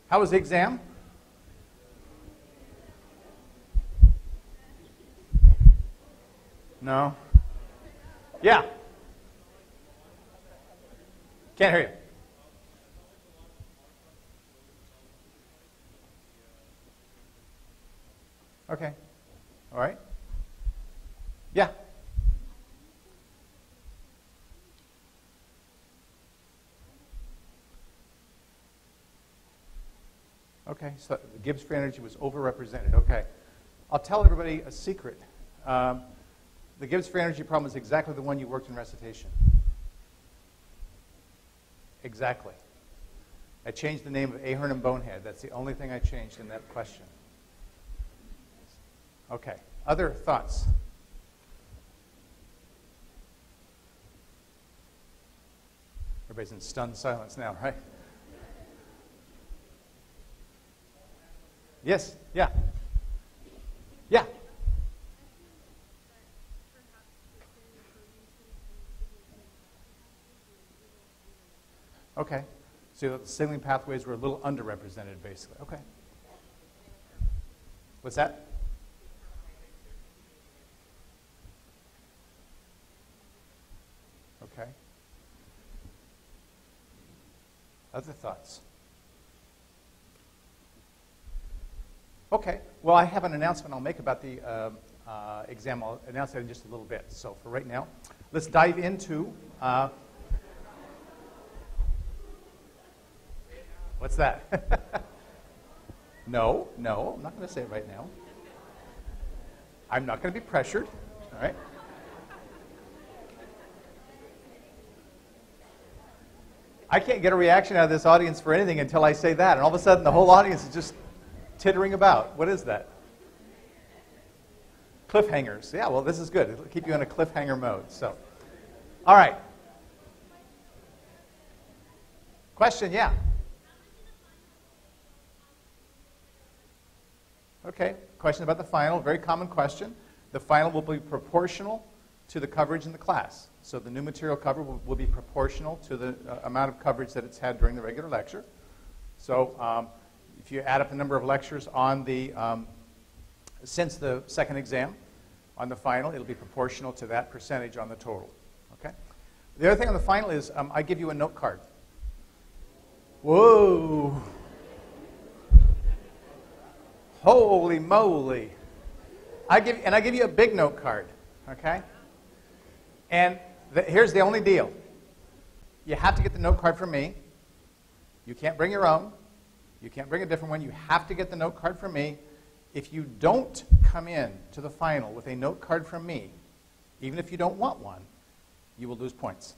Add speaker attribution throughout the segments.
Speaker 1: How was the exam? No? Yeah. Can't hear you. Okay. All right. Yeah. Okay, so the Gibbs free energy was overrepresented. Okay. I'll tell everybody a secret. The Gibbs free energy problem is exactly the one you worked in recitation. Exactly. I changed the name of Ahern and Bonehead. That's the only thing I changed in that question. Okay. Other thoughts? Everybody's in stunned silence now, right? Yes? Yeah. Yeah. Okay. So the signaling pathways were a little underrepresented, basically. Okay. What's that? Okay. Other thoughts? Okay. Well, I have an announcement I'll make about the exam. I'll announce that in just a little bit. So for right now, let's dive into... what's that? No, I'm not going to say it right now. I'm not going to be pressured. All right. I can't get a reaction out of this audience for anything until I say that, and all of a sudden the whole audience is just tittering about. What is that? Cliffhangers. Yeah, well, this is good. It'll keep you in a cliffhanger mode. So, all right. Question, yeah. Okay, question about the final, very common question. The final will be proportional to the coverage in the class. So the new material cover will be proportional to the amount of coverage that it's had during the regular lecture. So if you add up the number of lectures on the, since the second exam, on the final, it'll be proportional to that percentage on the total. Okay. The other thing on the final is I give you a note card. Whoa. Holy moly. I give you a big note card, okay? And here's the only deal. You have to get the note card from me. You can't bring your own. You can't bring a different one. You have to get the note card from me. If you don't come in to the final with a note card from me, even if you don't want one, you will lose points.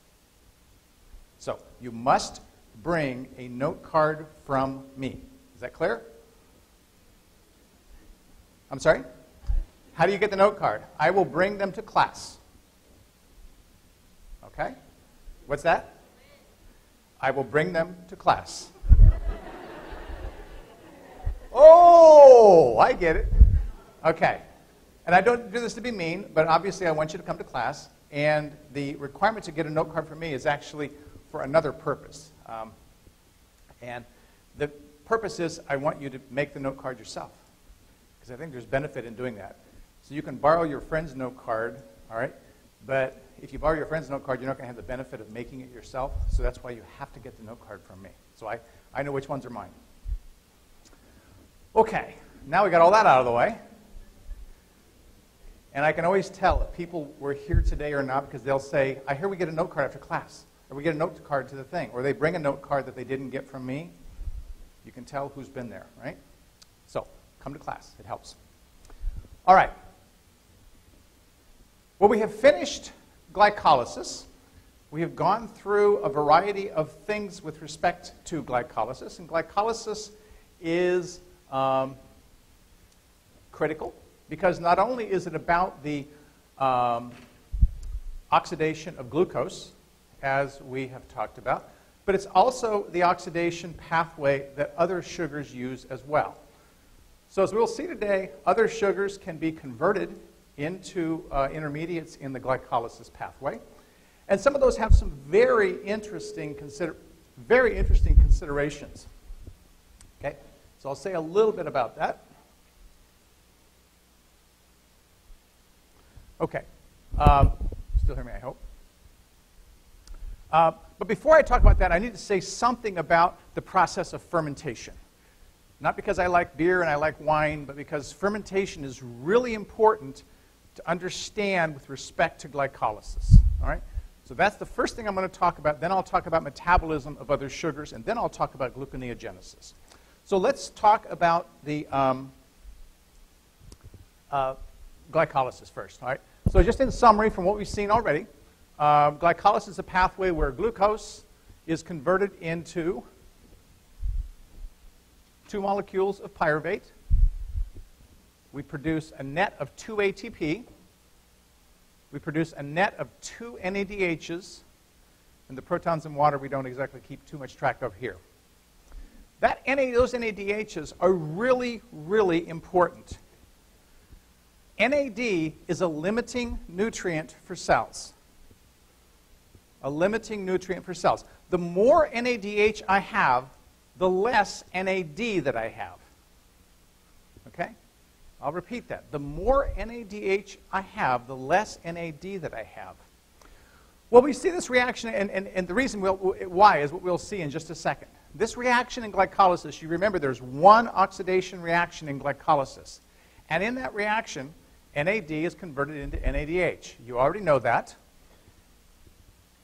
Speaker 1: So you must bring a note card from me. Is that clear? I'm sorry? How do you get the note card? I will bring them to class. Okay? What's that? I will bring them to class. Oh, I get it. Okay. And I don't do this to be mean, but obviously I want you to come to class. And the requirement to get a note card from me is actually for another purpose. And the purpose is I want you to make the note card yourself. Because I think there's benefit in doing that. So you can borrow your friend's note card, all right? But if you borrow your friend's note card, you're not going to have the benefit of making it yourself. So that's why you have to get the note card from me. So I know which ones are mine. Okay, now we got all that out of the way. And I can always tell if people were here today or not because they'll say, I hear we get a note card after class. Or we get a note card to the thing. Or they bring a note card that they didn't get from me. You can tell who's been there, right? So come to class. It helps. All right. Well, we have finished glycolysis. We have gone through a variety of things with respect to glycolysis. And glycolysis is critical because not only is it about the oxidation of glucose, as we have talked about, but it's also the oxidation pathway that other sugars use as well. So as we'll see today, other sugars can be converted into intermediates in the glycolysis pathway. And some of those have some very interesting considerations. Okay, so I'll say a little bit about that. Okay, still hear me, I hope. But before I talk about that, I need to say something about the process of fermentation. Not because I like beer and I like wine, but because fermentation is really important to understand with respect to glycolysis. All right? So that's the first thing I'm going to talk about. Then I'll talk about metabolism of other sugars, and then I'll talk about gluconeogenesis. So let's talk about the glycolysis first. All right? So just in summary from what we've seen already, glycolysis is a pathway where glucose is converted into 2 molecules of pyruvate. We produce a net of 2 ATP. We produce a net of 2 NADHs. And the protons in water we don't exactly keep too much track of here. Those NADHs are really, really important. NAD is a limiting nutrient for cells. A limiting nutrient for cells. The more NADH I have, the less NAD that I have. Okay? I'll repeat that. The more NADH I have, the less NAD that I have. Well, we see this reaction, and the reason why is what we'll see in just a second. This reaction in glycolysis, you remember there's one oxidation reaction in glycolysis. And in that reaction, NAD is converted into NADH. You already know that.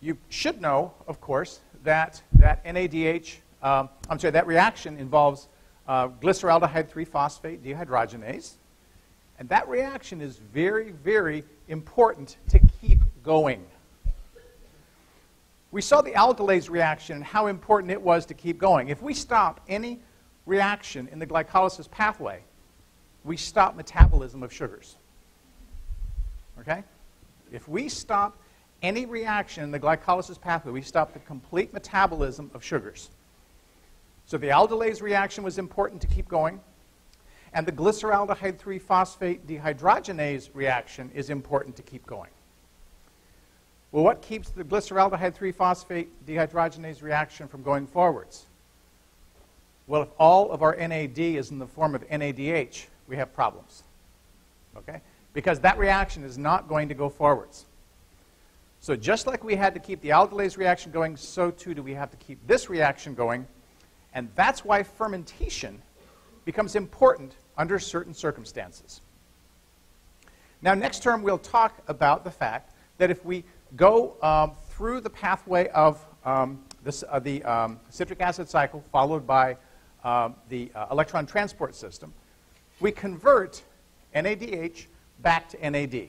Speaker 1: You should know, of course, that NADH, that reaction involves glyceraldehyde 3-phosphate dehydrogenase. And that reaction is very, very important to keep going. We saw the aldolase reaction and how important it was to keep going. If we stop any reaction in the glycolysis pathway, we stop metabolism of sugars. Okay? If we stop any reaction in the glycolysis pathway, we stop the complete metabolism of sugars. So the aldolase reaction was important to keep going, and the glyceraldehyde 3-phosphate dehydrogenase reaction is important to keep going. Well, what keeps the glyceraldehyde 3-phosphate dehydrogenase reaction from going forwards? Well, if all of our NAD is in the form of NADH, we have problems. Okay? Because that reaction is not going to go forwards. So just like we had to keep the aldolase reaction going, so too do we have to keep this reaction going. And that's why fermentation becomes important under certain circumstances. Now, next term, we'll talk about the fact that if we go through the pathway of the citric acid cycle followed by the electron transport system, we convert NADH back to NAD.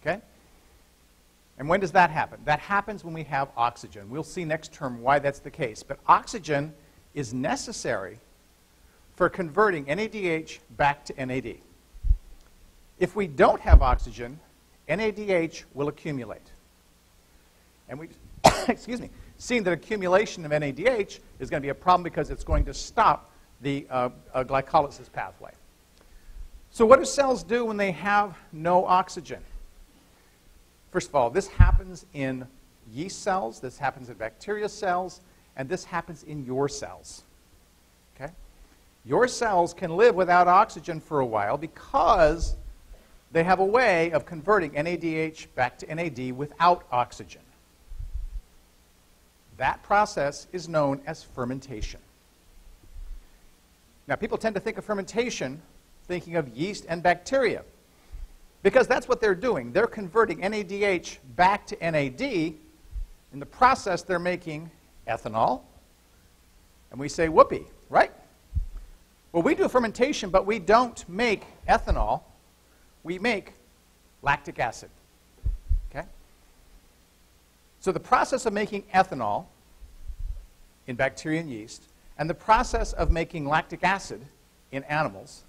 Speaker 1: Okay? And when does that happen? That happens when we have oxygen. We'll see next term why that's the case. But oxygen is necessary for converting NADH back to NAD. If we don't have oxygen, NADH will accumulate. And we, excuse me, seeing that accumulation of NADH is going to be a problem because it's going to stop the glycolysis pathway. So what do cells do when they have no oxygen? First of all, this happens in yeast cells, this happens in bacteria cells, and this happens in your cells. Okay? Your cells can live without oxygen for a while because they have a way of converting NADH back to NAD without oxygen. That process is known as fermentation. Now, people tend to think of fermentation thinking of yeast and bacteria, because that's what they're doing. They're converting NADH back to NAD. In the process, they're making ethanol. And we say, whoopee, right? Well, we do fermentation, but we don't make ethanol. We make lactic acid. Okay? So the process of making ethanol in bacteria and yeast and the process of making lactic acid in animals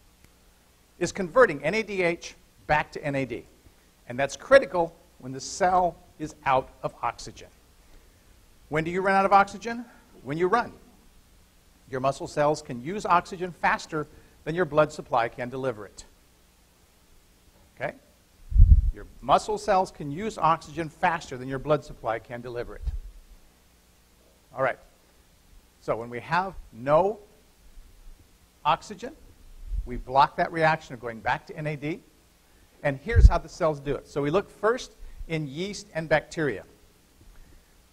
Speaker 1: is converting NADH back to NAD. And that's critical when the cell is out of oxygen. When do you run out of oxygen? When you run. Your muscle cells can use oxygen faster than your blood supply can deliver it. Okay? Your muscle cells can use oxygen faster than your blood supply can deliver it. All right. So when we have no oxygen. We block that reaction of going back to NAD. And here's how the cells do it. So we look first in yeast and bacteria.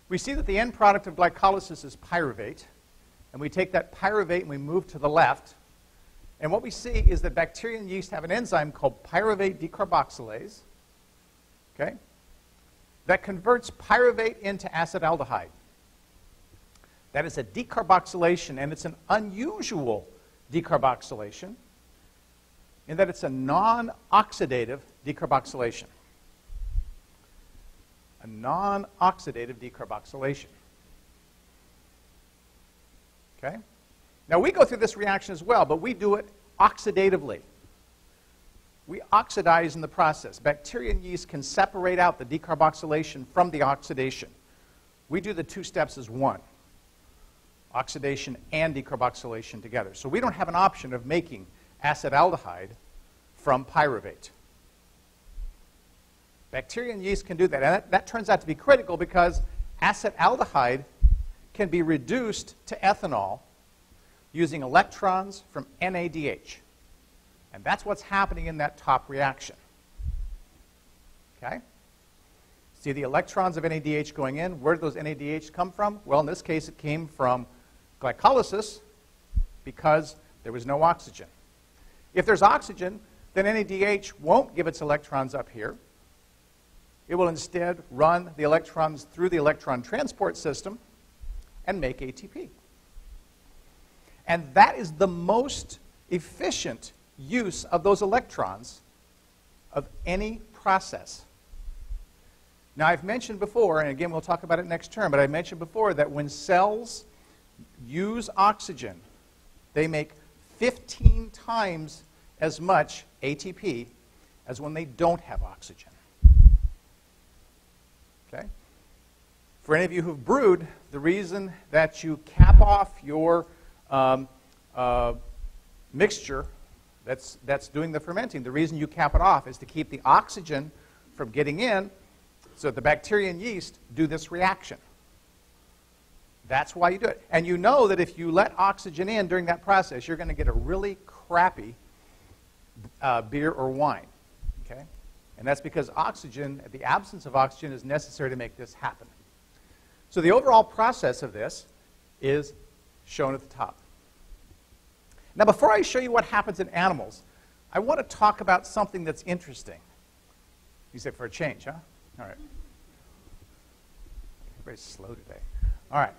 Speaker 1: We see that the end product of glycolysis is pyruvate. And we take that pyruvate and we move to the left. And what we see is that bacteria and yeast have an enzyme called pyruvate decarboxylase, okay, that converts pyruvate into acetaldehyde. That is a decarboxylation, and it's an unusual decarboxylation in that it's a non-oxidative decarboxylation. A non-oxidative decarboxylation. Okay? Now, we go through this reaction as well, but we do it oxidatively. We oxidize in the process. Bacteria and yeast can separate out the decarboxylation from the oxidation. We do the two steps as one. Oxidation and decarboxylation together. So we don't have an option of making acetaldehyde from pyruvate. Bacteria and yeast can do that. And that turns out to be critical because acetaldehyde can be reduced to ethanol using electrons from NADH. And that's what's happening in that top reaction. Okay? See the electrons of NADH going in. Where did those NADH come from? Well, in this case, it came from glycolysis because there was no oxygen. If there's oxygen, then NADH won't give its electrons up here. It will instead run the electrons through the electron transport system and make ATP. And that is the most efficient use of those electrons of any process. Now, I've mentioned before, and again, we'll talk about it next term, but I mentioned before that when cells use oxygen, they make 15 times as much ATP as when they don't have oxygen. Okay? For any of you who've brewed, the reason that you cap off your mixture that's doing the fermenting, the reason you cap it off is to keep the oxygen from getting in so that the bacteria and yeast do this reaction. That's why you do it. And you know that if you let oxygen in during that process, you're going to get a really crappy beer or wine. Okay? And that's because oxygen, the absence of oxygen, is necessary to make this happen. So the overall process of this is shown at the top. Now, before I show you what happens in animals, I want to talk about something that's interesting. You said for a change, huh? All right. Everybody's slow today. All right.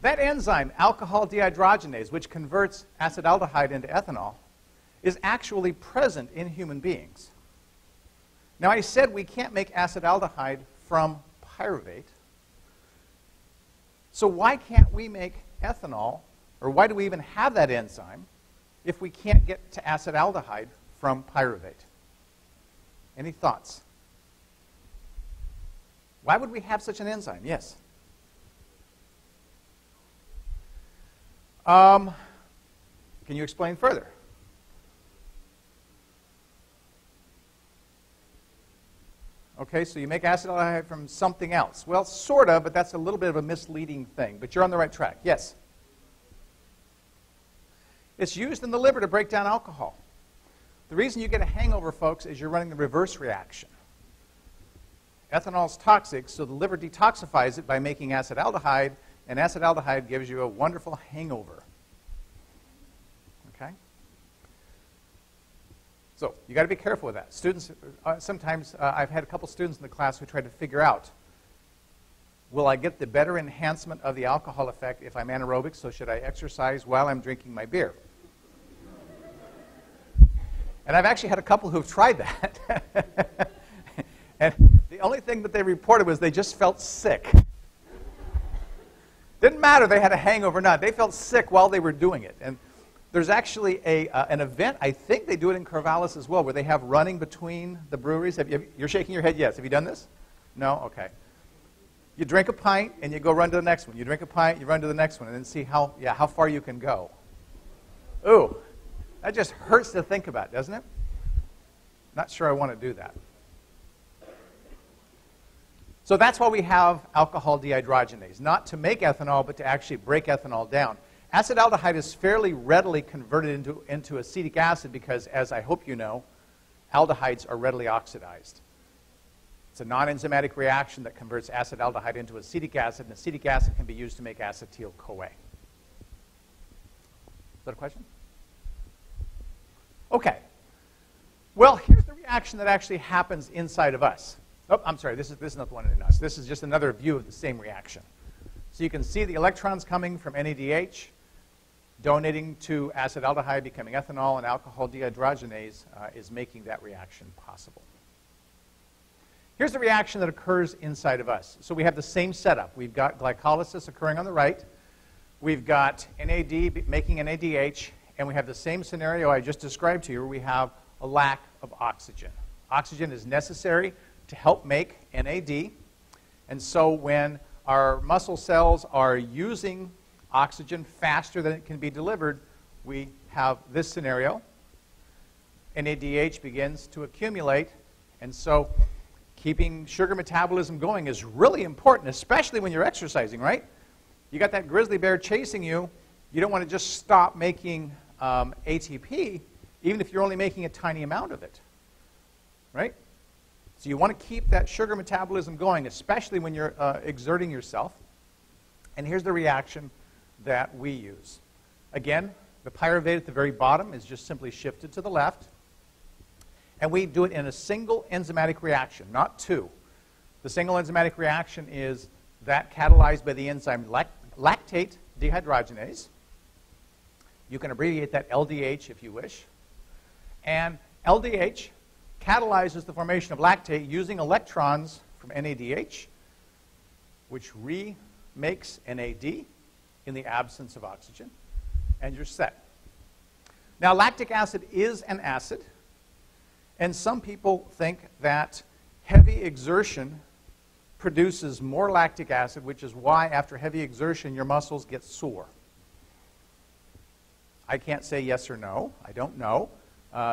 Speaker 1: That enzyme, alcohol dehydrogenase, which converts acetaldehyde into ethanol, is actually present in human beings. Now, I said we can't make acetaldehyde from pyruvate. So why can't we make ethanol, or why do we even have that enzyme, if we can't get to acetaldehyde from pyruvate? Any thoughts? Why would we have such an enzyme? Yes? Can you explain further? Okay, so you make acetaldehyde from something else. Well, sort of, but that's a little bit of a misleading thing. But you're on the right track. Yes? It's used in the liver to break down alcohol. The reason you get a hangover, folks, is you're running the reverse reaction. Ethanol is toxic, so the liver detoxifies it by making acetaldehyde, and acetaldehyde gives you a wonderful hangover. Okay? So you got to be careful with that. Students, sometimes I've had a couple students in the class who try to figure out, will I get the better enhancement of the alcohol effect if I'm anaerobic, so should I exercise while I'm drinking my beer? And I've actually had a couple who've tried that. And the only thing that they reported was they just felt sick. Didn't matter they had a hangover or not. They felt sick while they were doing it. And there's actually an event, I think they do it in Corvallis as well, where they have running between the breweries. You're shaking your head yes. Have you done this? No? Okay. You drink a pint and you go run to the next one. You drink a pint, you run to the next one, and then see how far you can go. Ooh, that just hurts to think about, doesn't it? Not sure I want to do that. So that's why we have alcohol dehydrogenase, not to make ethanol, but to actually break ethanol down. Acetaldehyde is fairly readily converted into acetic acid because, as I hope you know, aldehydes are readily oxidized. It's a non-enzymatic reaction that converts acetaldehyde into acetic acid, and acetic acid can be used to make acetyl-CoA. Is that a question? Okay. Well, here's the reaction that actually happens inside of us. Oh, I'm sorry, this is not the one in us. This is just another view of the same reaction. So you can see the electrons coming from NADH, donating to acetaldehyde, becoming ethanol, and alcohol dehydrogenase is making that reaction possible. Here's the reaction that occurs inside of us. So we have the same setup. We've got glycolysis occurring on the right. We've got NAD making NADH, and we have the same scenario I just described to you where we have a lack of oxygen. Oxygen is necessary to help make NAD, and so when our muscle cells are using oxygen faster than it can be delivered, we have this scenario. NADH begins to accumulate, and so keeping sugar metabolism going is really important, especially when you're exercising, right? You got that grizzly bear chasing you. You don't want to just stop making ATP, even if you're only making a tiny amount of it, right? So you want to keep that sugar metabolism going, especially when you're exerting yourself. And here's the reaction that we use. Again, the pyruvate at the very bottom is just simply shifted to the left. And we do it in a single enzymatic reaction, not two. The single enzymatic reaction is that catalyzed by the enzyme lactate dehydrogenase. You can abbreviate that LDH if you wish. And LDH catalyzes the formation of lactate using electrons from NADH, which remakes NAD in the absence of oxygen, and you're set. Now, lactic acid is an acid, and some people think that heavy exertion produces more lactic acid, which is why after heavy exertion your muscles get sore. I can't say yes or no. I don't know.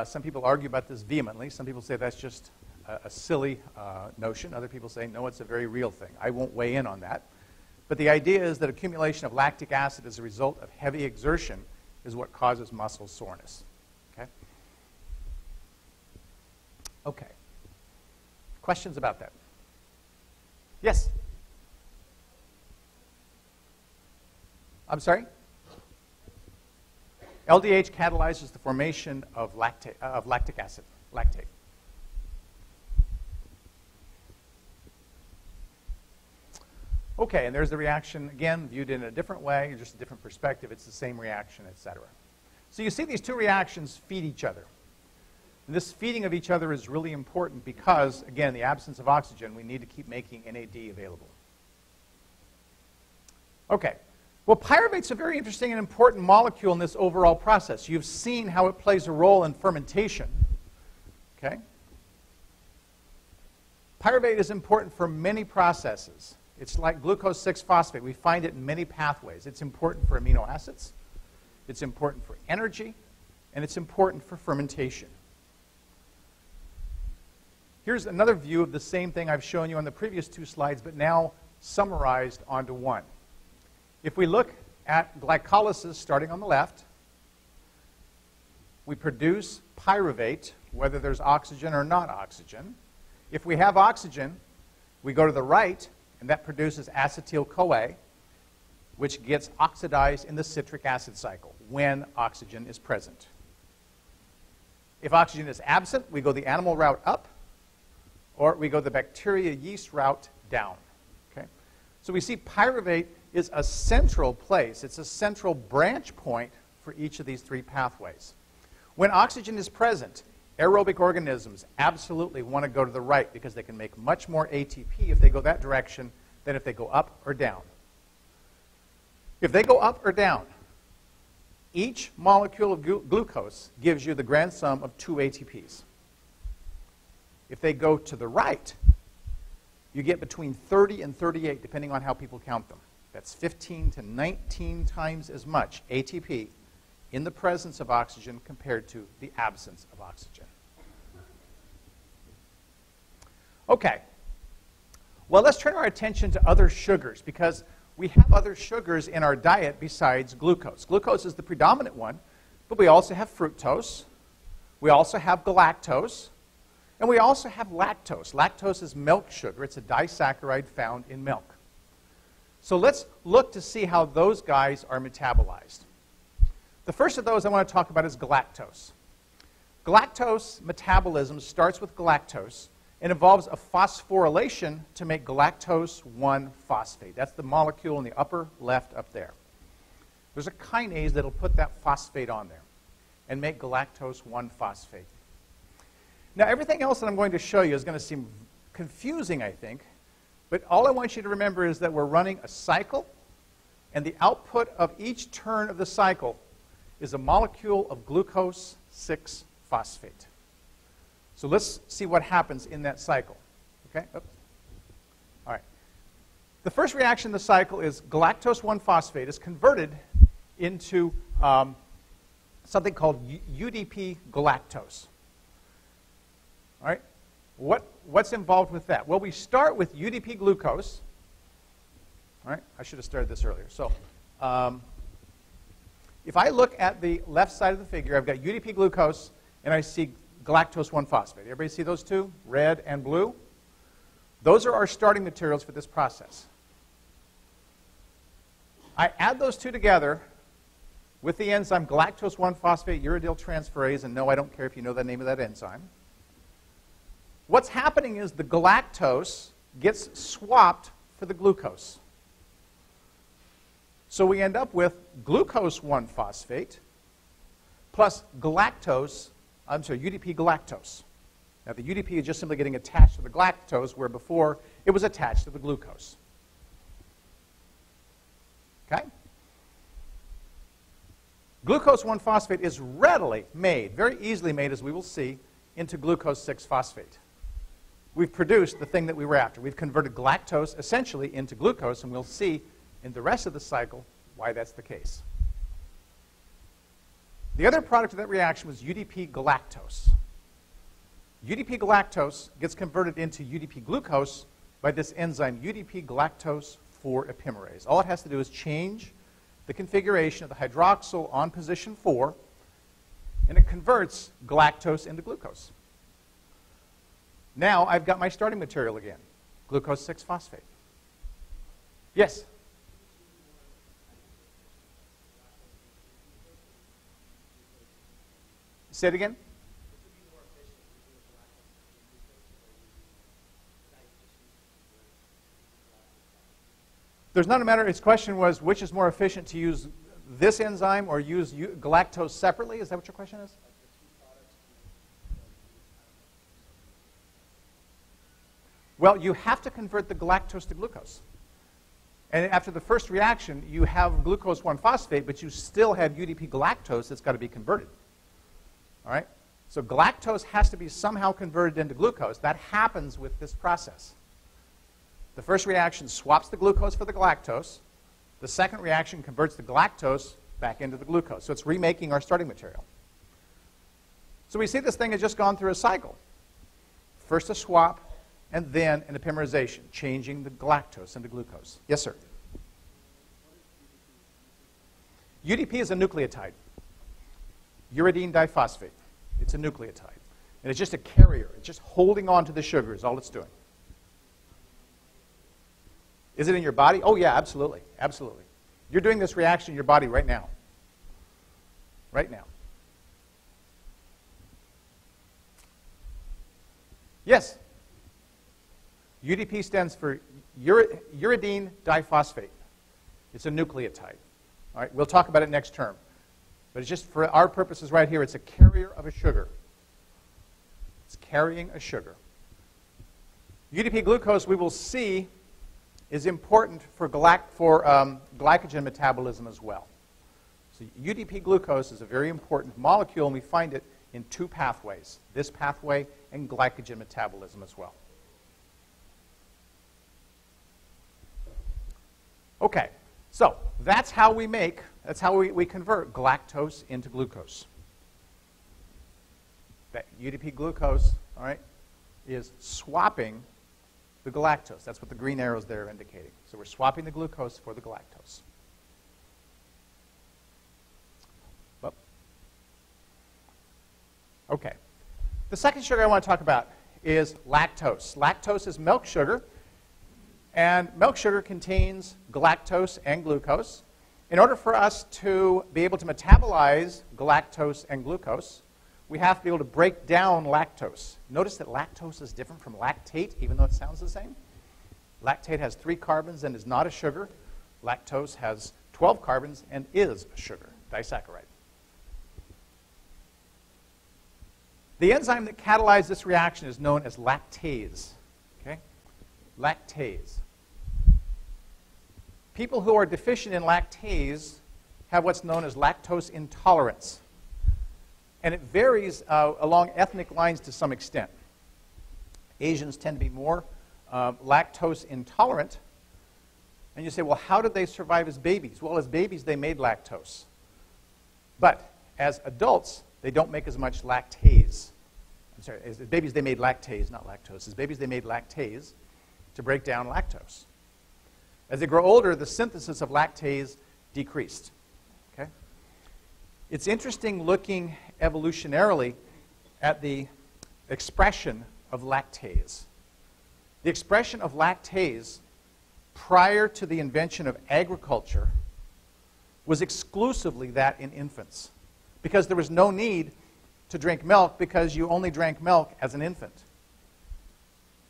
Speaker 1: Some people argue about this vehemently. Some people say that's just a silly notion. Other people say, no, it's a very real thing. I won't weigh in on that. But the idea is that accumulation of lactic acid as a result of heavy exertion is what causes muscle soreness. Okay? Okay. Questions about that? Yes? I'm sorry? LDH catalyzes the formation of lactic acid, lactate. Okay, and there's the reaction, again, viewed in a different way, just a different perspective. It's the same reaction, etc. So you see these two reactions feed each other. And this feeding of each other is really important because, again, in the absence of oxygen, we need to keep making NAD available. Okay. Well, pyruvate's a very interesting and important molecule in this overall process. You've seen how it plays a role in fermentation. Okay? Pyruvate is important for many processes. It's like glucose 6-phosphate. We find it in many pathways. It's important for amino acids. It's important for energy. And it's important for fermentation. Here's another view of the same thing I've shown you on the previous two slides, but now summarized onto one. If we look at glycolysis starting on the left, we produce pyruvate, whether there's oxygen or not oxygen. If we have oxygen, we go to the right, and that produces acetyl-CoA, which gets oxidized in the citric acid cycle when oxygen is present. If oxygen is absent, we go the animal route up, or we go the bacteria yeast route down. Okay? So we see pyruvate is a central place. It's a central branch point for each of these three pathways. When oxygen is present, aerobic organisms absolutely want to go to the right because they can make much more ATP if they go that direction than if they go up or down. If they go up or down, each molecule of glucose gives you the grand sum of 2 ATPs. If they go to the right, you get between 30 and 38, depending on how people count them. That's 15 to 19 times as much ATP in the presence of oxygen compared to the absence of oxygen. Okay. Well, let's turn our attention to other sugars because we have other sugars in our diet besides glucose. Glucose is the predominant one, but we also have fructose, we also have galactose, and we also have lactose. Lactose is milk sugar. It's a disaccharide found in milk. So let's look to see how those guys are metabolized. The first of those I want to talk about is galactose. Galactose metabolism starts with galactose and involves a phosphorylation to make galactose 1-phosphate. That's the molecule in the upper left up there. There's a kinase that will put that phosphate on there and make galactose 1-phosphate. Now, everything else that I'm going to show you is going to seem confusing, I think, but all I want you to remember is that we're running a cycle, and the output of each turn of the cycle is a molecule of glucose 6-phosphate. So let's see what happens in that cycle. Okay? Oops. All right. The first reaction in the cycle is galactose 1-phosphate is converted into something called UDP galactose. All right? What's involved with that? Well, we start with UDP glucose. All right? I should have started this earlier. So if I look at the left side of the figure, I've got UDP glucose, and I see galactose 1-phosphate. Everybody see those two? Red and blue? Those are our starting materials for this process. I add those two together with the enzyme galactose 1-phosphate uridyl transferase, and no, I don't care if you know the name of that enzyme. What's happening is the galactose gets swapped for the glucose. So we end up with glucose 1-phosphate plus galactose, UDP galactose. Now the UDP is just simply getting attached to the galactose, where before it was attached to the glucose. Okay? Glucose 1-phosphate is readily made, very easily made, as we will see, into glucose 6-phosphate. We've produced the thing that we were after. We've converted galactose essentially into glucose, and we'll see in the rest of the cycle why that's the case. The other product of that reaction was UDP galactose. UDP galactose gets converted into UDP glucose by this enzyme UDP galactose 4 epimerase. All it has to do is change the configuration of the hydroxyl on position 4, and it converts galactose into glucose. Now I've got my starting material again, glucose 6-phosphate. Yes? Say it again. There's not a matter. His question was, which is more efficient, to use this enzyme or use galactose separately? Is that what your question is? Well, you have to convert the galactose to glucose. And after the first reaction, you have glucose 1-phosphate, but you still have UDP galactose that's got to be converted. All right? So galactose has to be somehow converted into glucose. That happens with this process. The first reaction swaps the glucose for the galactose. The second reaction converts the galactose back into the glucose. So it's remaking our starting material. So we see this thing has just gone through a cycle. First a swap, and then an epimerization, changing the galactose into glucose. Yes, sir? UDP is a nucleotide. Uridine diphosphate. It's a nucleotide. And it's just a carrier. It's just holding on to the sugar is all it's doing. Is it in your body? Oh, yeah, absolutely. Absolutely. You're doing this reaction in your body right now. Right now. Yes? UDP stands for uridine diphosphate. It's a nucleotide. All right, we'll talk about it next term. But it's just for our purposes right here, it's a carrier of a sugar. It's carrying a sugar. UDP glucose, we will see, is important for glycogen metabolism as well. So UDP glucose is a very important molecule, and we find it in two pathways, this pathway and glycogen metabolism as well. Okay, so that's how we convert galactose into glucose. That UDP glucose, all right, is swapping the galactose. That's what the green arrows there are indicating. So we're swapping the glucose for the galactose. Well, okay. The second sugar I want to talk about is lactose. Lactose is milk sugar, and milk sugar contains galactose and glucose. In order for us to be able to metabolize galactose and glucose, we have to be able to break down lactose. Notice that lactose is different from lactate, even though it sounds the same. Lactate has 3 carbons and is not a sugar. Lactose has 12 carbons and is a sugar, disaccharide. The enzyme that catalyzes this reaction is known as lactase. Okay? Lactase. People who are deficient in lactase have what's known as lactose intolerance. And it varies along ethnic lines to some extent. Asians tend to be more lactose intolerant. And you say, well, how did they survive as babies? Well, as babies, they made lactose. But as adults, they don't make as much lactase. I'm sorry, as babies, they made lactase, not lactose. As babies, they made lactase to break down lactose. As they grow older, the synthesis of lactase decreased. Okay? It's interesting looking evolutionarily at the expression of lactase. The expression of lactase prior to the invention of agriculture was exclusively that in infants, because there was no need to drink milk because you only drank milk as an infant.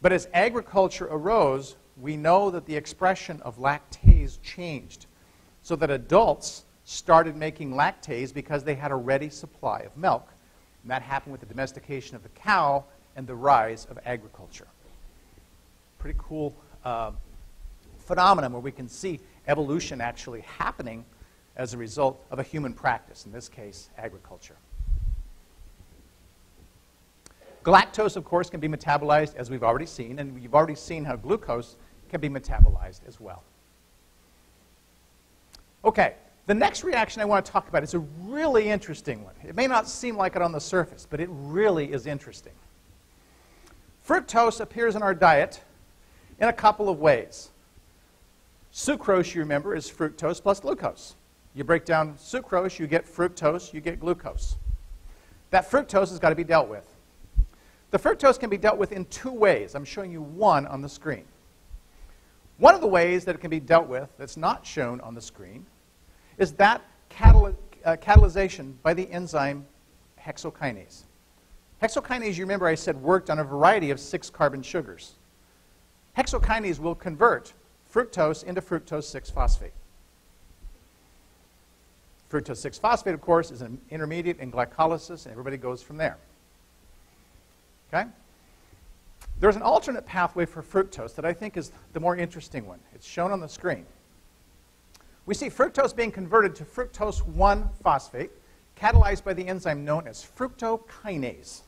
Speaker 1: But as agriculture arose, we know that the expression of lactase changed, so that adults started making lactase because they had a ready supply of milk. And that happened with the domestication of the cow and the rise of agriculture. Pretty cool phenomenon where we can see evolution actually happening as a result of a human practice, in this case, agriculture. Galactose, of course, can be metabolized, as we've already seen, and you've already seen how glucose can be metabolized as well. Okay, the next reaction I want to talk about is a really interesting one. It may not seem like it on the surface, but it really is interesting. Fructose appears in our diet in a couple of ways. Sucrose, you remember, is fructose plus glucose. You break down sucrose, you get fructose, you get glucose. That fructose has got to be dealt with. The fructose can be dealt with in 2 ways. I'm showing you one on the screen. One of the ways that it can be dealt with that's not shown on the screen is that catalyzation by the enzyme hexokinase. Hexokinase, you remember I said, worked on a variety of 6-carbon sugars. Hexokinase will convert fructose into fructose 6-phosphate. Fructose 6-phosphate, of course, is an intermediate in glycolysis, and everybody goes from there. Okay? There's an alternate pathway for fructose that I think is the more interesting one. It's shown on the screen. We see fructose being converted to fructose 1-phosphate, catalyzed by the enzyme known as fructokinase.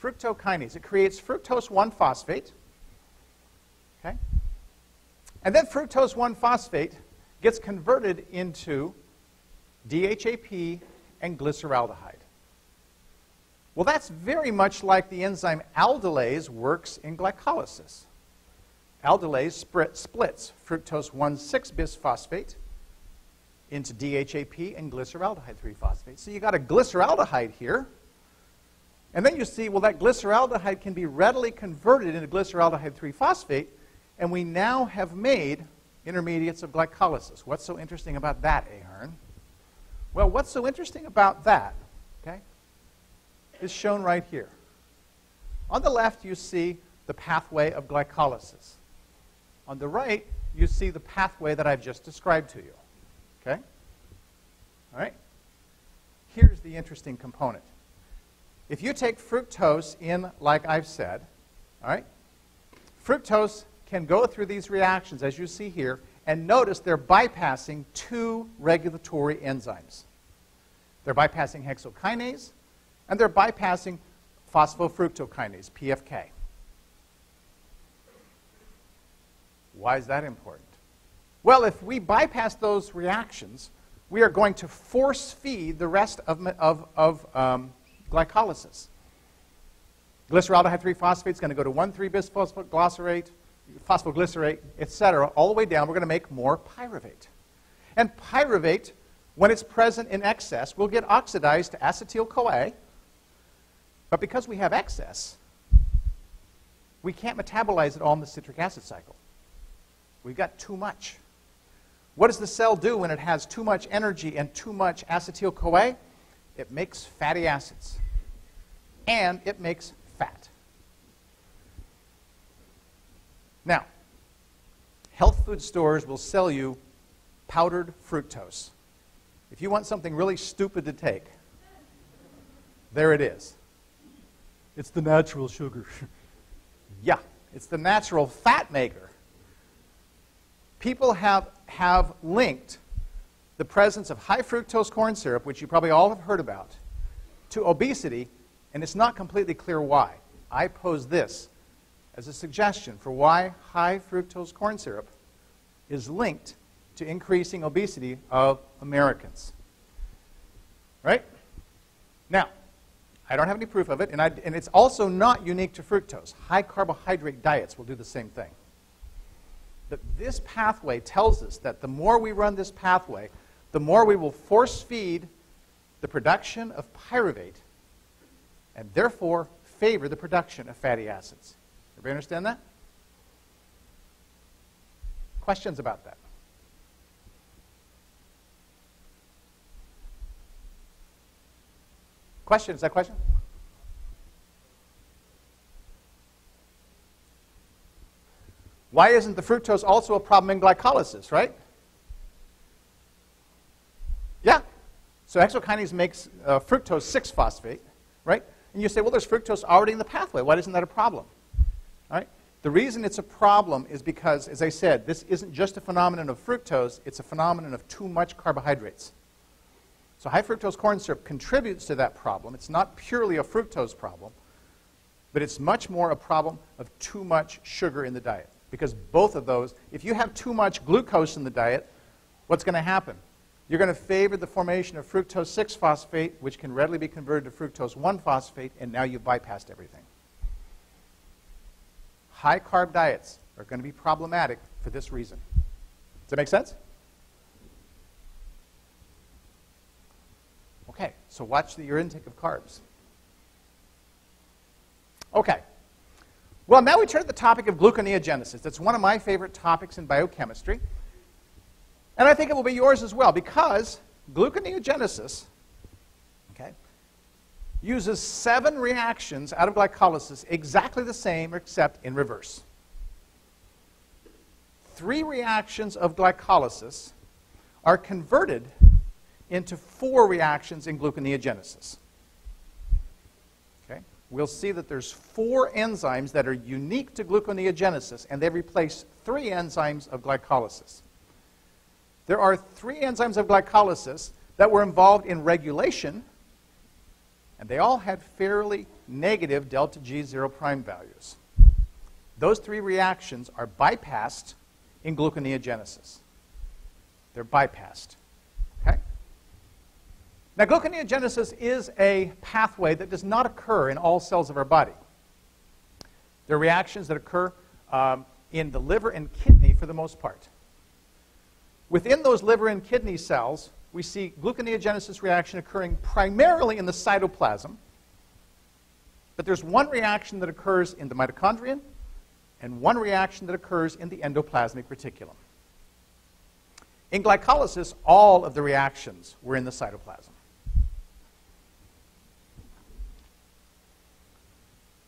Speaker 1: Fructokinase. It creates fructose 1-phosphate. Okay? And then fructose 1-phosphate gets converted into DHAP and glyceraldehyde. Well, that's very much like the enzyme aldolase works in glycolysis. Aldolase splits fructose 1,6-bisphosphate into DHAP and glyceraldehyde 3-phosphate. So you got a glyceraldehyde here. And then you see, well, that glyceraldehyde can be readily converted into glyceraldehyde 3-phosphate, and we now have made intermediates of glycolysis. What's so interesting about that, Ahern? Well, what's so interesting about that, okay, is shown right here. On the left, you see the pathway of glycolysis. On the right, you see the pathway that I've just described to you. Okay? All right? Here's the interesting component. If you take fructose in, like I've said, all right, fructose can go through these reactions, as you see here, and notice they're bypassing 2 regulatory enzymes. They're bypassing hexokinase, and they're bypassing phosphofructokinase, PFK. Why is that important? Well, if we bypass those reactions, we are going to force feed the rest of glycolysis. Glyceraldehyde 3-phosphate is going to go to 1,3-bisphosphoglycerate, phosphoglycerate, etc., all the way down. We're going to make more pyruvate. And pyruvate, when it's present in excess, will get oxidized to acetyl-CoA. But because we have excess, we can't metabolize it all in the citric acid cycle. We've got too much. What does the cell do when it has too much energy and too much acetyl-CoA? It makes fatty acids. And it makes fat. Now, health food stores will sell you powdered fructose. If you want something really stupid to take, there it is. It's the natural sugar. Yeah, it's the natural fat maker. People have linked the presence of high fructose corn syrup, which you probably all have heard about, to obesity, and it's not completely clear why. I pose this as a suggestion for why high fructose corn syrup is linked to increasing obesity of Americans. Right? Now, I don't have any proof of it, and it's also not unique to fructose. High carbohydrate diets will do the same thing. But this pathway tells us that the more we run this pathway, the more we will force feed the production of pyruvate and therefore favor the production of fatty acids. Everybody understand that? Questions about that? Question? Is that a question? Why isn't the fructose also a problem in glycolysis, right? Yeah. So hexokinase makes fructose 6-phosphate, right? And you say, well, there's fructose already in the pathway. Why isn't that a problem? All right? The reason it's a problem is because, as I said, this isn't just a phenomenon of fructose. It's a phenomenon of too much carbohydrates. So high fructose corn syrup contributes to that problem. It's not purely a fructose problem, but it's much more a problem of too much sugar in the diet. Because both of those, if you have too much glucose in the diet, what's going to happen? You're going to favor the formation of fructose 6-phosphate, which can readily be converted to fructose 1-phosphate, and now you've bypassed everything. High-carb diets are going to be problematic for this reason. Does that make sense? Okay, so watch your intake of carbs. Okay. Well, now we turn to the topic of gluconeogenesis. That's one of my favorite topics in biochemistry. And I think it will be yours as well, because gluconeogenesis, okay, uses 7 reactions out of glycolysis exactly the same except in reverse. 3 reactions of glycolysis are converted into 4 reactions in gluconeogenesis. Okay? We'll see that there's 4 enzymes that are unique to gluconeogenesis, and they replace 3 enzymes of glycolysis. There are 3 enzymes of glycolysis that were involved in regulation, and they all had fairly negative delta G zero prime values. Those 3 reactions are bypassed in gluconeogenesis. They're bypassed. Okay? Now, gluconeogenesis is a pathway that does not occur in all cells of our body. There are reactions that occur in the liver and kidney for the most part. Within those liver and kidney cells, we see gluconeogenesis reaction occurring primarily in the cytoplasm. But there's one reaction that occurs in the mitochondrion and one reaction that occurs in the endoplasmic reticulum. In glycolysis, all of the reactions were in the cytoplasm.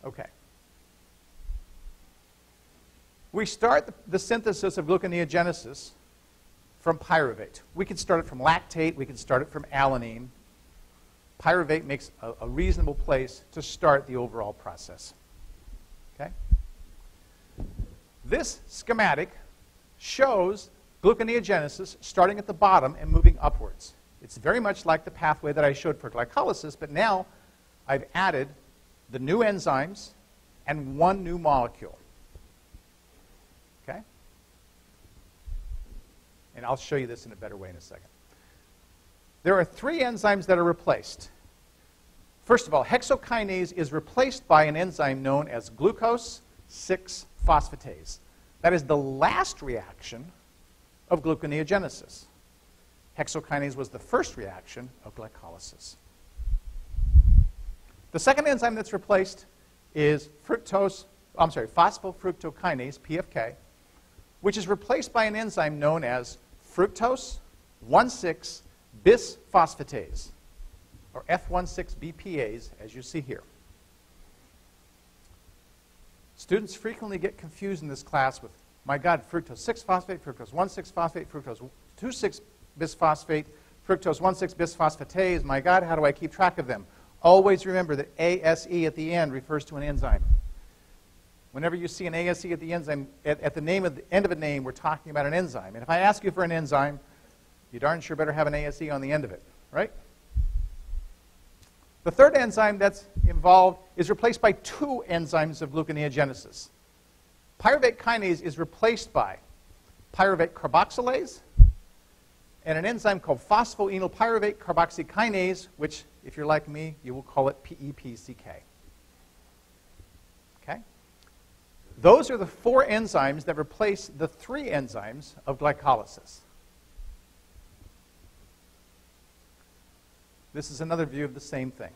Speaker 1: Okay. We start the synthesis of gluconeogenesis from pyruvate. We can start it from lactate. We can start it from alanine. Pyruvate makes a reasonable place to start the overall process. Okay? This schematic shows gluconeogenesis starting at the bottom and moving upwards. It's very much like the pathway that I showed for glycolysis, but now I've added the new enzymes and one new molecule. Okay? And I'll show you this in a better way in a second. There are 3 enzymes that are replaced. First of all, hexokinase is replaced by an enzyme known as glucose 6-phosphatase. That is the last reaction of gluconeogenesis. Hexokinase was the first reaction of glycolysis. The second enzyme that's replaced is phosphofructokinase, PFK, which is replaced by an enzyme known as fructose 1,6-bisphosphatase, or F16BPase, as you see here. Students frequently get confused in this class with, my God, fructose 6-phosphate, fructose 1,6-phosphate, fructose 2,6-bisphosphate, fructose 1,6-bisphosphatase. My God, how do I keep track of them? Always remember that ASE at the end refers to an enzyme. Whenever you see an ASE at the enzyme, at the end of a name, we're talking about an enzyme. And if I ask you for an enzyme, you darn sure better have an ASE on the end of it, right? The third enzyme that's involved is replaced by two enzymes of gluconeogenesis. Pyruvate kinase is replaced by pyruvate carboxylase and an enzyme called phosphoenolpyruvate carboxykinase, which, if you're like me, you will call it PEPCK. Okay? Those are the four enzymes that replace the three enzymes of glycolysis. This is another view of the same thing.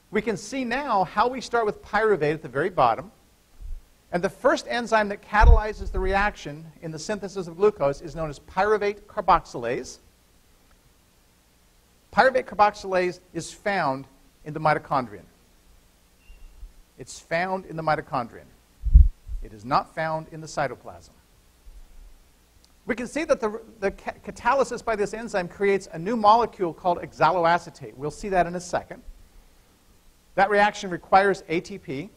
Speaker 1: We can see now how we start with pyruvate at the very bottom. And the first enzyme that catalyzes the reaction in the synthesis of glucose is known as pyruvate carboxylase. Pyruvate carboxylase is found in the mitochondrion. It's found in the mitochondrion. It is not found in the cytoplasm. We can see that the catalysis by this enzyme creates a new molecule called oxaloacetate. We'll see that in a second. That reaction requires ATP.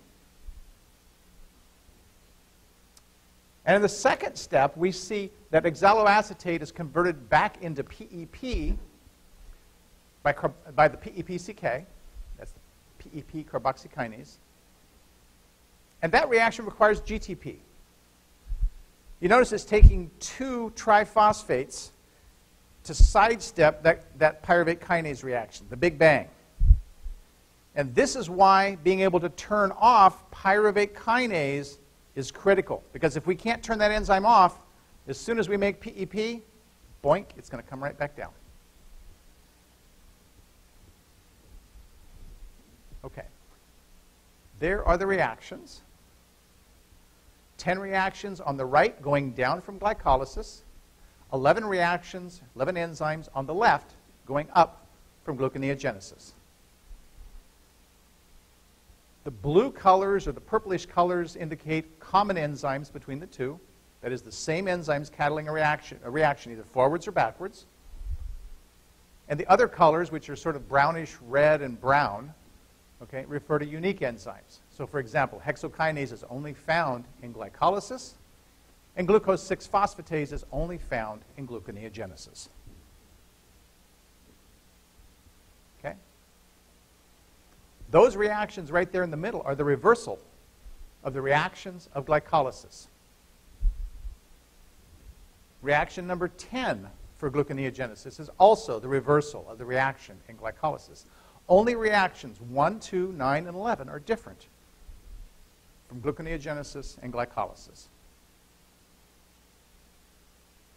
Speaker 1: And in the second step, we see that oxaloacetate is converted back into PEP by the PEPCK. That's the PEP carboxykinase. And that reaction requires GTP. You notice it's taking two triphosphates to sidestep that pyruvate kinase reaction, the Big Bang. And this is why being able to turn off pyruvate kinase is critical. Because if we can't turn that enzyme off, as soon as we make PEP, boink, it's going to come right back down. Okay. There are the reactions. 10 reactions on the right going down from glycolysis. 11 reactions, 11 enzymes on the left going up from gluconeogenesis. The blue colors or the purplish colors indicate common enzymes between the two. That is, the same enzymes catalyzing a reaction either forwards or backwards. And the other colors, which are sort of brownish red and brown, okay, refer to unique enzymes. So, for example, hexokinase is only found in glycolysis, and glucose 6-phosphatase is only found in gluconeogenesis. Okay? Those reactions right there in the middle are the reversal of the reactions of glycolysis. Reaction number 10 for gluconeogenesis is also the reversal of the reaction in glycolysis. Only reactions 1, 2, 9, and 11 are different from gluconeogenesis and glycolysis.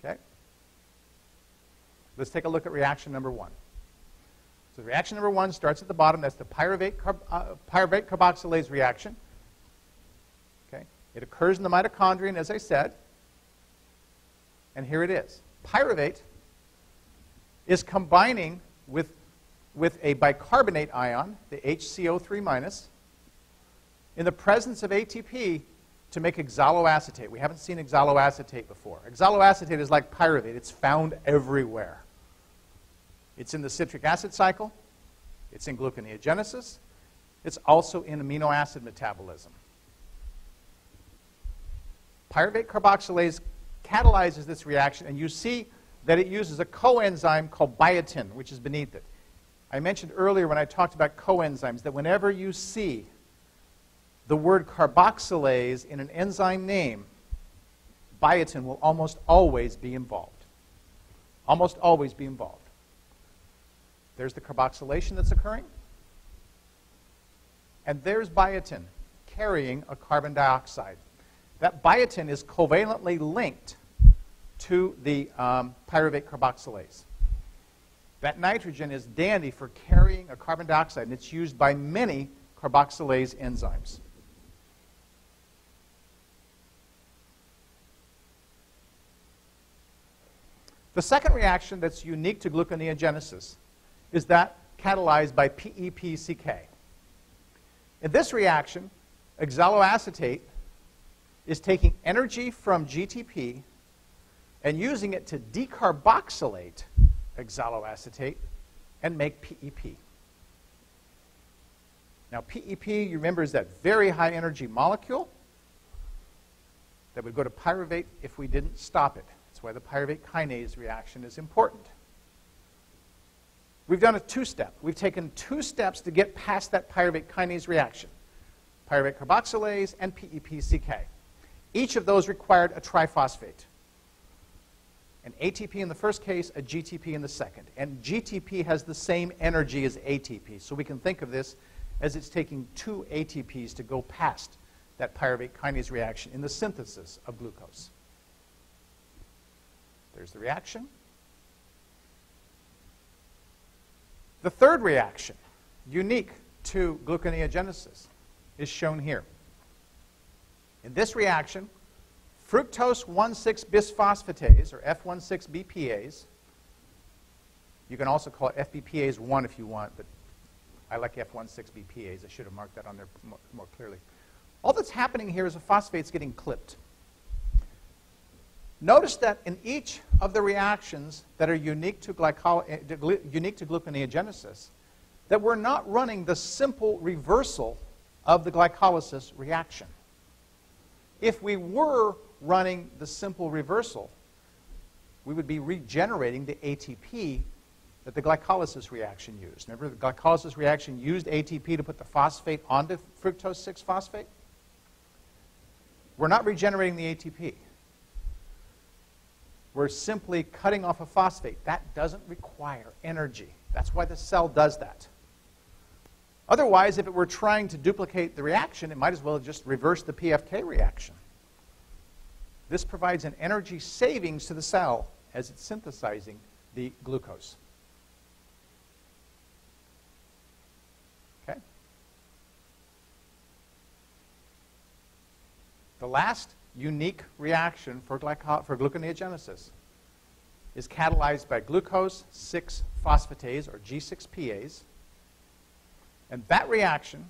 Speaker 1: Okay? Let's take a look at reaction number 1. So reaction number 1 starts at the bottom. That's the pyruvate carboxylase reaction. Okay? It occurs in the mitochondrion, as I said. And here it is. Pyruvate is combining with a bicarbonate ion, the HCO3-, in the presence of ATP to make oxaloacetate. We haven't seen oxaloacetate before. Oxaloacetate is like pyruvate. It's found everywhere. It's in the citric acid cycle. It's in gluconeogenesis. It's also in amino acid metabolism. Pyruvate carboxylase catalyzes this reaction, and you see that it uses a coenzyme called biotin, which is beneath it. I mentioned earlier when I talked about coenzymes that whenever you see the word carboxylase in an enzyme name, biotin will almost always be involved. Almost always be involved. There's the carboxylation that's occurring. And there's biotin carrying a carbon dioxide. That biotin is covalently linked to the pyruvate carboxylase. That nitrogen is dandy for carrying a carbon dioxide, and it's used by many carboxylase enzymes. The second reaction that's unique to gluconeogenesis is that catalyzed by PEPCK. In this reaction, oxaloacetate is taking energy from GTP and using it to decarboxylate oxaloacetate and make PEP. Now, PEP, you remember, is that very high energy molecule that would go to pyruvate if we didn't stop it. That's why the pyruvate kinase reaction is important. We've done a two-step. We've taken 2 steps to get past that pyruvate kinase reaction: pyruvate carboxylase and PEPCK. Each of those required a triphosphate. An ATP in the first case, a GTP in the second. And GTP has the same energy as ATP. So we can think of this as it's taking 2 ATPs to go past that pyruvate kinase reaction in the synthesis of glucose. There's the reaction. The third reaction, unique to gluconeogenesis, is shown here. In this reaction, fructose 1,6-bisphosphatase, or F16BPase, you can also call it FBPase 1 if you want, but I like F16BPase. I should have marked that on there more clearly. All that's happening here is a phosphate's getting clipped. Notice that in each of the reactions that are unique to gluconeogenesis, that we're not running the simple reversal of the glycolysis reaction. If we were running the simple reversal, we would be regenerating the ATP that the glycolysis reaction used. Remember, the glycolysis reaction used ATP to put the phosphate onto fructose 6-phosphate? We're not regenerating the ATP. We're simply cutting off a phosphate. That doesn't require energy. That's why the cell does that. Otherwise, if it were trying to duplicate the reaction, it might as well just reverse the PFK reaction. This provides an energy savings to the cell as it's synthesizing the glucose. Okay? The last unique reaction for gluconeogenesis is catalyzed by glucose 6-phosphatase, or G6Pase. And that reaction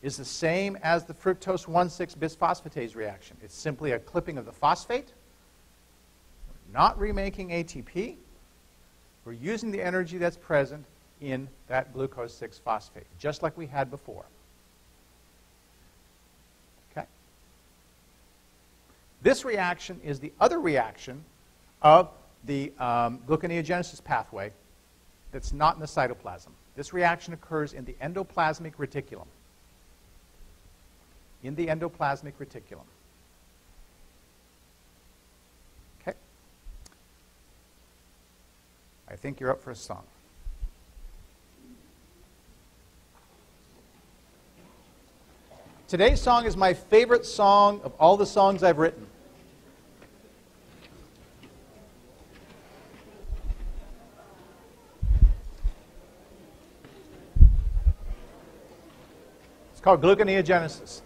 Speaker 1: is the same as the fructose 1,6-bisphosphatase reaction. It's simply a clipping of the phosphate. We're not remaking ATP. We're using the energy that's present in that glucose 6-phosphate, just like we had before. Okay? This reaction is the other reaction of the gluconeogenesis pathway that's not in the cytoplasm. This reaction occurs in the endoplasmic reticulum. In the endoplasmic reticulum. Okay? I think you're up for a song. Today's song is my favorite song of all the songs I've written. It's called Gluconeogenesis.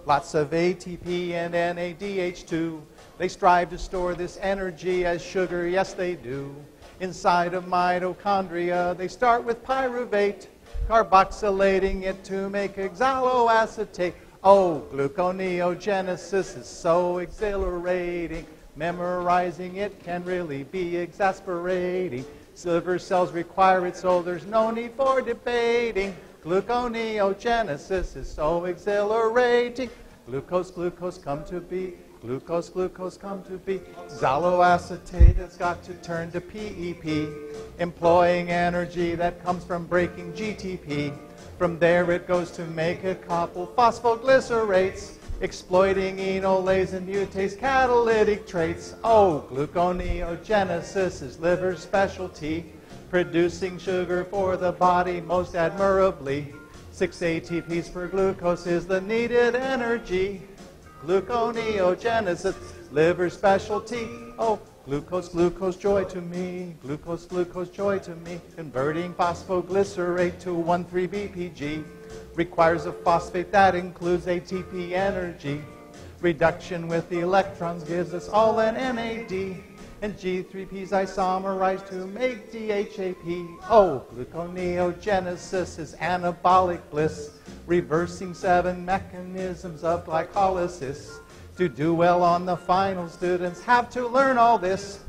Speaker 1: Lots of ATP and NADH too. They strive to store this energy as sugar, yes they do. Inside of mitochondria, they start with pyruvate, carboxylating it to make oxaloacetate. Oh, gluconeogenesis is so exhilarating. Memorizing it can really be exasperating. Liver cells require it, so there's no need for debating. Gluconeogenesis is so exhilarating. Glucose, glucose, come to be. Glucose, glucose, come to be. Oxaloacetate has got to turn to PEP, employing energy that comes from breaking GTP. From there it goes to make a couple phosphoglycerates, exploiting enolase and mutase catalytic traits. Oh, gluconeogenesis is liver's specialty, producing sugar for the body most admirably. 6 ATPs per glucose is the needed energy. Gluconeogenesis, liver specialty. Oh, glucose, glucose, joy to me. Glucose, glucose, joy to me. Converting phosphoglycerate to 1,3-BPG requires a phosphate that includes ATP energy. Reduction with the electrons gives us all an NAD. And G3P's isomerize to make DHAP. Oh, gluconeogenesis is anabolic bliss, reversing 7 mechanisms of glycolysis. To do well on the final, students have to learn all this.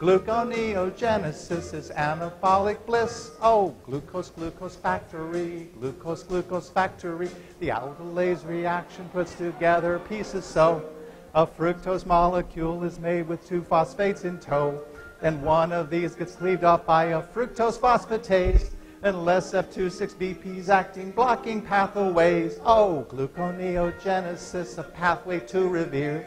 Speaker 1: Gluconeogenesis is anabolic bliss. Oh, glucose, glucose factory, glucose, glucose factory. The aldolase reaction puts together pieces so. A fructose molecule is made with 2 phosphates in tow. And one of these gets cleaved off by a fructose phosphatase. And less F26BPs acting, blocking pathways. Oh, gluconeogenesis, a pathway to revere.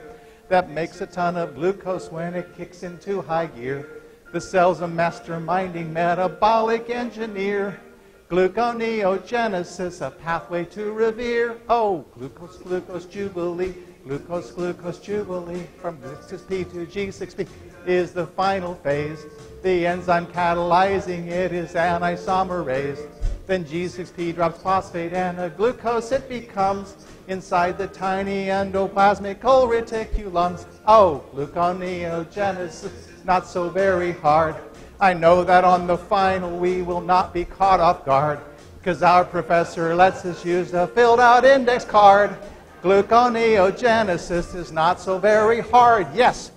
Speaker 1: That makes a ton of glucose when it kicks into high gear. The cell's a masterminding metabolic engineer. Gluconeogenesis, a pathway to revere. Oh, glucose, glucose, jubilee. Glucose, glucose, jubilee. From G6P to G6P is the final phase. The enzyme catalyzing it is an isomerase. Then G6P drops phosphate and a glucose it becomes inside the tiny endoplasmic reticulums. Oh, gluconeogenesis, not so very hard. I know that on the final we will not be caught off guard, because our professor lets us use a filled out index card. Gluconeogenesis is not so very hard. Yes.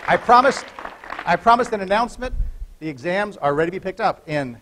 Speaker 1: I promised an announcement. The exams are ready to be picked up in